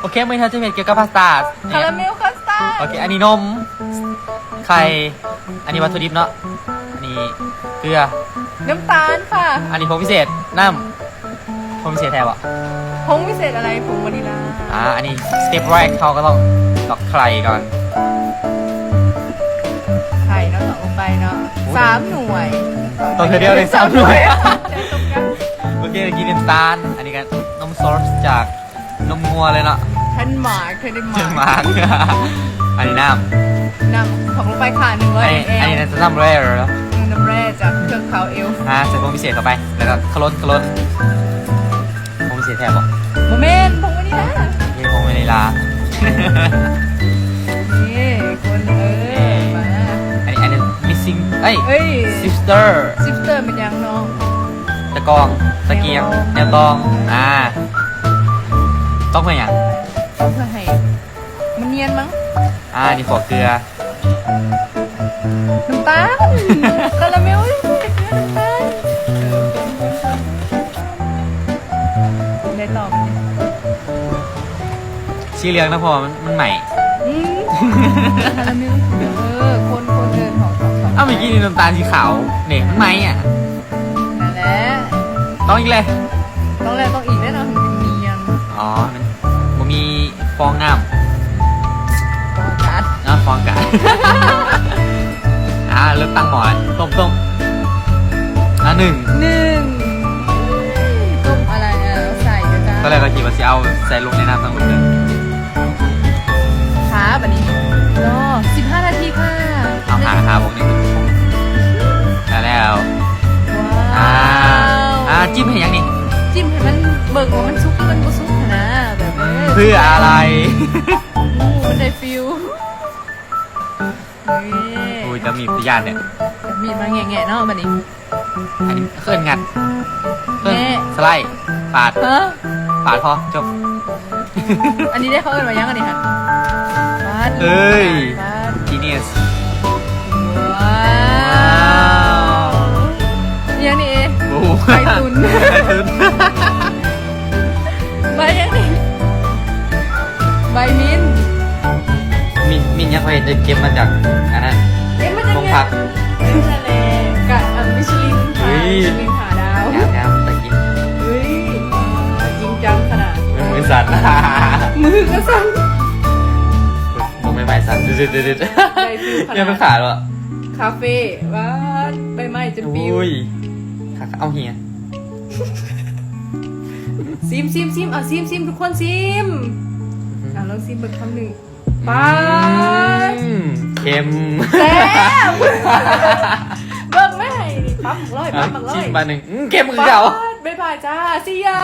โอเคไม่ทันจะเป็นเกี่ยวกับพาสต้า คาราเมลคัสตาร์ด โอเคอันนี้นมไข่อันนี้วัตถุดิบเนาะอันนี้เกลือ น้ำตาลค่ะ อันนี้ผงพิเศษน้ำผงพิเศษแทบอ่ะ ผงพิเศษอะไรผงวานิลา อันนี้สเต็ปแรกเขาก็ต้องตอกไข่ก่อน ไข่เนาะตอกลงไปเนาะ3 หน่วย ตัวเดียวเลย3 หน่วยโอเคกินน้ำตาลอันนี้กันนมซอสจากนมงัวเลยเนาะ ทันมาร์คเทน เจอ มา มา ร์ กอันนี้น้ นำของลงไปค่ะ ำอันนี้ 100 อัน ml นี้น่าจะน้ำแร่แล้ว น้ำแร่จากเทือกเขาเอลฟ์ ใส่ผงพิเศษเข้าไปแล้วก็คลนผงพิเศษแทบบอก โมเมนต์ผงวานิลา นี่ผงวานิลา นี่คนมา อันนี้ missing เอ้ย เอ้ย sister ซิสเตอร์เป็นยังเนาะ ตะกองตะเกียงแนวตองต้องเป็นอย่าง ต้องเพื่อให้มันเนียนมั้ง นี่ขอเกลือ น้ำตาลคาราเมลน้ำตาลได้ตอบเนี่ย สีเหลืองนะพอมันใหม่ คาราเมลคนเดินของเมื่อกี้นี่น้ำตาลสีขาวเนี่ยมันไหมอ่ะ นั่นแหละ ต้องอีกเลย ต้องแล้วต้องอีกแน่นอนมันเนียน มันมีฟองน้ ปอกัด ำฟองกัน เริ่มตั้งหมอต้ม1 หนึ่งต้มอะไรใส่เดี๋ยวจ้า ตอนแรกเราคิดว่าจะเอาใส่ลงในน้ำทั้งหมดเลย ขาแบบนี้รอ15 นาทีค่ะ เอาหาพวกนี้แล้ว ว้าว จิ้มให้ยังนี่ จิ้มให้มันเบิกว่ามันซุกมันบ่ซุกนะแบบนี้ เพื่ออะไร มันได้ฟิลนี่ อุ้ยจะมีพยานเนี่ย มีดมาแงะๆเนาะบัดนี้ อันนี้เคลื่อนงัดเคลื่อน แง่ สไลด์ปาด ฮะ ปาดพอจบ อันนี้ได้เขาเอิ้นว่ายังอันนี้ค่ะฟาด เอ้ย ฟาด genius ว้าวยังนี่เอง โอ้ ใบตุน ใบยังนี่ใบมิ้น มินยังเคยเห็นจะเก็บมาจากอันนั้น เอ๊ะมันจะ โรงพัก เป็นทะเลกับมิชลินค่ะ เฮ้ย มิชลินหาดาว น้ำตะกิน เฮ้ยจริงจังขนาด มือสั่น มือก็สั่น ผมไม่สั่นดืด ใจฟิวข ยัง นา ไม่ ด ขาดหรอ คาเฟ่ว้าใบไม้จะปิว อุ้ยขาเอาเฮีย ซิมเอาซิมทุกคนซิมลองซิมเบิกคำหนึ่งป้าด เค็ม แซ่บเบิกไม่ให้นี่ปั๊บหมักร้อย จิ้ม ปั๊บหมักร้อย มาหนึ่งเค็มคือเก่า บ๊ายบายจ้าซียา